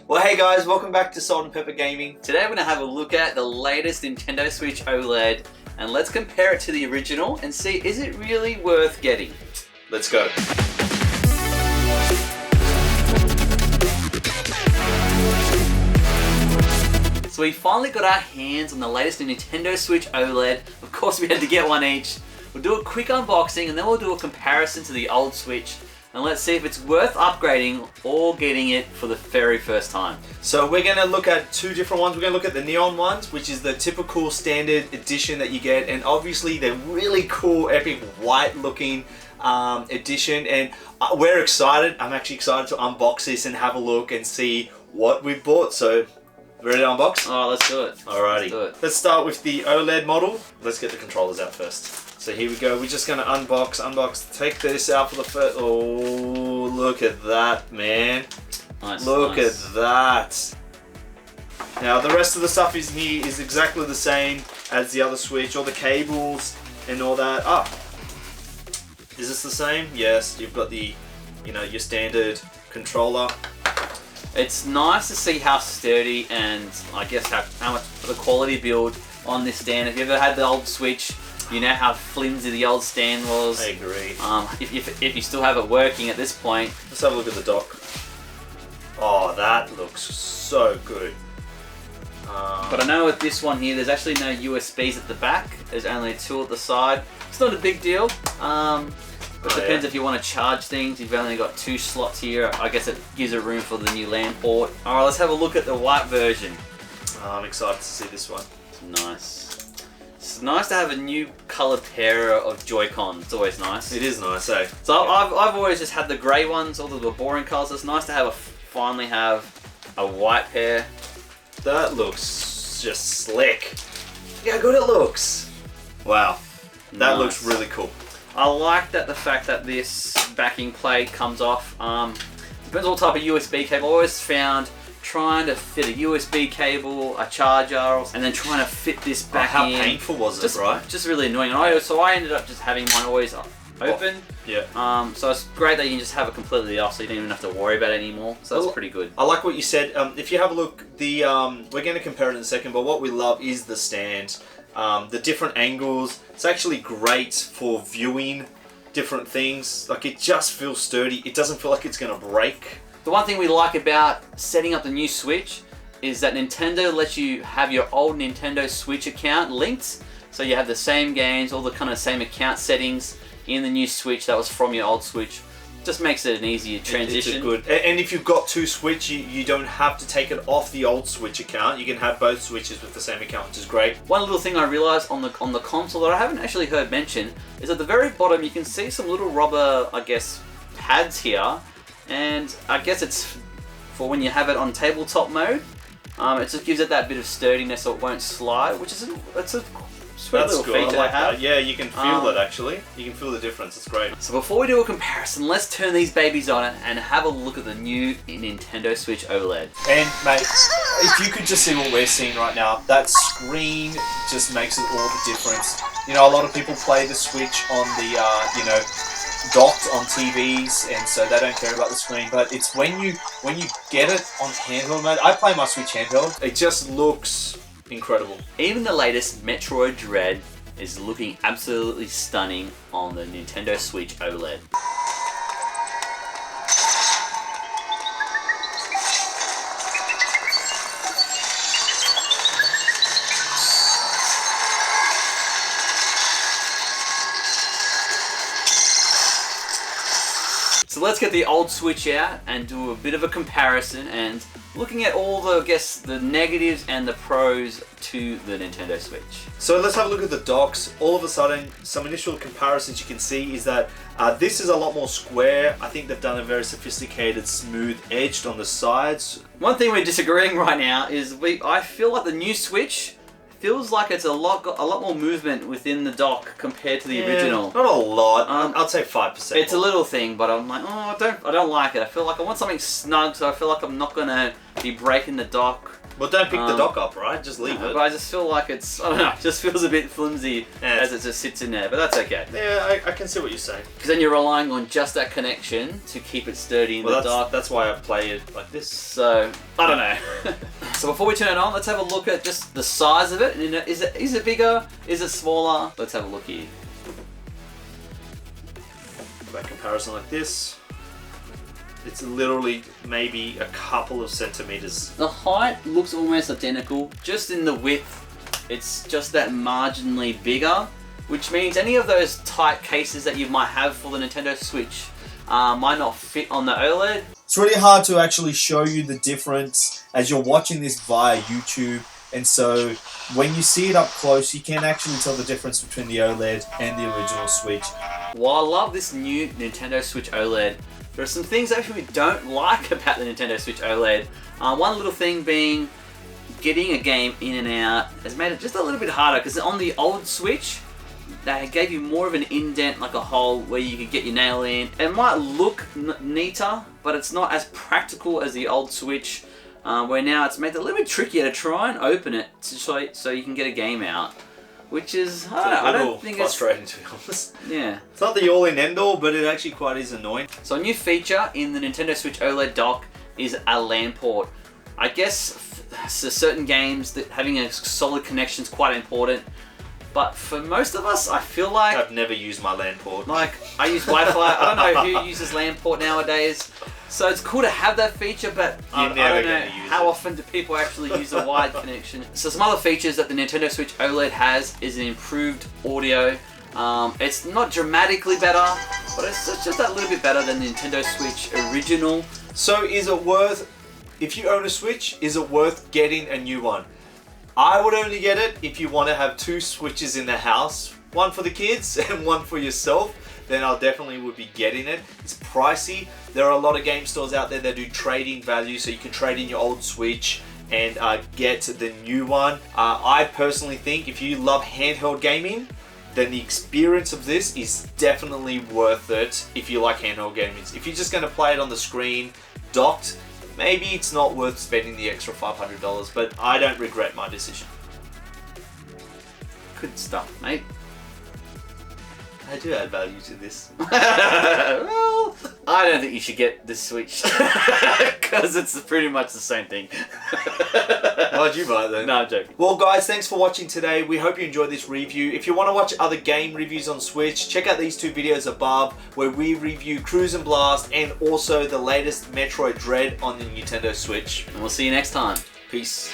Well, hey guys, welcome back to Salt-n-Peppa Gaming. Today we're going to have a look at the latest Nintendo Switch OLED and let's compare it to the original and see, is it really worth getting? Let's go. So we finally got our hands on the latest Nintendo Switch OLED. Of course we had to get one each. We'll do a quick unboxing and then we'll do a comparison to the old Switch. And let's see if it's worth upgrading or getting it for the very first time. So we're going to look at two different ones. We're going to look at the neon ones, which is the typical standard edition that you get. And obviously they're really cool, epic, white looking edition. And we're excited. I'm actually excited to unbox this and have a look and see what we've bought. So, ready to unbox? Oh, let's do it. Alrighty. Let's do it. Let's start with the OLED model. Let's get the controllers out first. So here we go. We're just gonna unbox. Take this out for the first. Oh, look at that, man! Nice. Look nice. at that. Now the rest of the stuff is here is exactly the same as the other Switch. All the cables and all that. Ah, is this the same? Yes. You've got the, your standard controller. It's nice to see how sturdy and I guess how much the quality build on this stand. If you ever had the old Switch, you know how flimsy the old stand was. I agree. If you still have it working at this point. Let's have a look at the dock. Oh, that looks so good. But I know with this one here, there's actually no USBs at the back. There's only two at the side. It's not a big deal. But it depends if you want to charge things. You've only got two slots here. I guess it gives it room for the new LAN port. Alright, let's have a look at the white version. I'm excited to see this one. It's nice. It's nice to have a new colored pair of Joy-Cons. It's always nice. It is nice, eh? So I've always just had the grey ones, all the boring colors. It's nice to finally have a white pair. That looks just slick. Look how good it looks. Wow, that looks really cool. I like that the fact that this backing plate comes off. Depends what type of USB cable. I always found trying to fit a USB cable, a charger, and then trying to fit this back how in. How painful was it, right? Just really annoying. So I ended up just having mine always open. Yeah. So it's great that you can just have it completely off, so you don't even have to worry about it anymore. So that's pretty good. I like what you said. If you have a look, we're going to compare it in a second, but what we love is the stand. The different angles. It's actually great for viewing different things. Like, it just feels sturdy. It doesn't feel like it's going to break. The one thing we like about setting up the new Switch is that Nintendo lets you have your old Nintendo Switch account linked. So you have the same games, all the kind of same account settings in the new Switch that was from your old Switch. Just makes it an easier transition. It's good. And if you've got two Switch, you don't have to take it off the old Switch account. You can have both Switches with the same account, which is great. One little thing I realized on the console that I haven't actually heard mentioned is at the very bottom you can see some little rubber, I guess, pads here. And I guess it's for when you have it on tabletop mode. It just gives it that bit of sturdiness so it won't slide, which is it's a sweet little feature I like to have. that. Yeah, you can feel it actually. You can feel the difference. It's great. So before we do a comparison, let's turn these babies on and have a look at the new Nintendo Switch OLED. And mate, if you could just see what we're seeing right now, that screen just makes it all the difference. A lot of people play the Switch on the, docked on TVs, and so they don't care about the screen. But it's when you get it on handheld mode. I play my Switch handheld. It just looks incredible. Even the latest Metroid Dread is looking absolutely stunning on the Nintendo Switch OLED. So let's get the old Switch out and do a bit of a comparison and looking at all the, I guess, the negatives and the pros to the Nintendo Switch. So let's have a look at the docks. All of a sudden, some initial comparisons you can see is that this is a lot more square. I think they've done a very sophisticated, smooth edged on the sides. One thing we're disagreeing right now is I feel like the new Switch feels like it's a lot more movement within the dock compared to the original. Not a lot. I'd say 5%. It's a little thing, but I'm like, oh, I don't like it. I feel like I want something snug, so I feel like I'm not gonna be breaking the dock. Well, don't pick the dock up, right? Just leave it. But I just feel like it's, I don't know, it just feels a bit flimsy as it just sits in there, but that's okay. Yeah, I can see what you're saying. Because then you're relying on just that connection to keep it sturdy in the dark. That's why I play it like this. So, I don't know. So before we turn it on, let's have a look at just the size of it. Is it bigger? Is it smaller? Let's have a look here. By comparison like this, it's literally maybe a couple of centimeters. The height looks almost identical. Just in the width, it's just that marginally bigger, which means any of those tight cases that you might have for the Nintendo Switch might not fit on the OLED. It's really hard to actually show you the difference as you're watching this via YouTube, and so when you see it up close, you can actually tell the difference between the OLED and the original Switch. While I love this new Nintendo Switch OLED, there are some things actually we don't like about the Nintendo Switch OLED. One little thing being getting a game in and out has made it just a little bit harder, because on the old Switch, they gave you more of an indent, like a hole where you could get your nail in. It might look neater, but it's not as practical as the old Switch, where now it's made it a little bit trickier to try and open it so you can get a game out. Which is, I don't think it's frustrating, to be honest. Yeah. It's not the all-in end-all, but it actually quite is annoying. So a new feature in the Nintendo Switch OLED dock is a LAN port. I guess for certain games that having a solid connection is quite important. But for most of us, I feel like... I've never used my LAN port. Like, I use Wi-Fi. I don't know who uses LAN port nowadays. So it's cool to have that feature, but I don't know how often do people actually use a wide connection. So some other features that the Nintendo Switch OLED has is an improved audio. It's not dramatically better, but it's just that little bit better than the Nintendo Switch original. So is it worth, if you own a Switch, is it worth getting a new one? I would only get it if you want to have two Switches in the house, one for the kids and one for yourself. Then I'll definitely would be getting it. It's pricey. There are a lot of game stores out there that do trading value, so you can trade in your old Switch and get the new one. I personally think if you love handheld gaming, then the experience of this is definitely worth it if you like handheld gaming. If you're just going to play it on the screen, docked, maybe it's not worth spending the extra $500, but I don't regret my decision. Good stuff, mate. I do add value to this. Well, I don't think you should get the Switch because it's pretty much the same thing. Why'd you buy it then? No, I'm joking. Well guys, thanks for watching today. We hope you enjoyed this review. If you want to watch other game reviews on Switch, check out these two videos above where we review Cruis'n Blast and also the latest Metroid Dread on the Nintendo Switch. And we'll see you next time. Peace.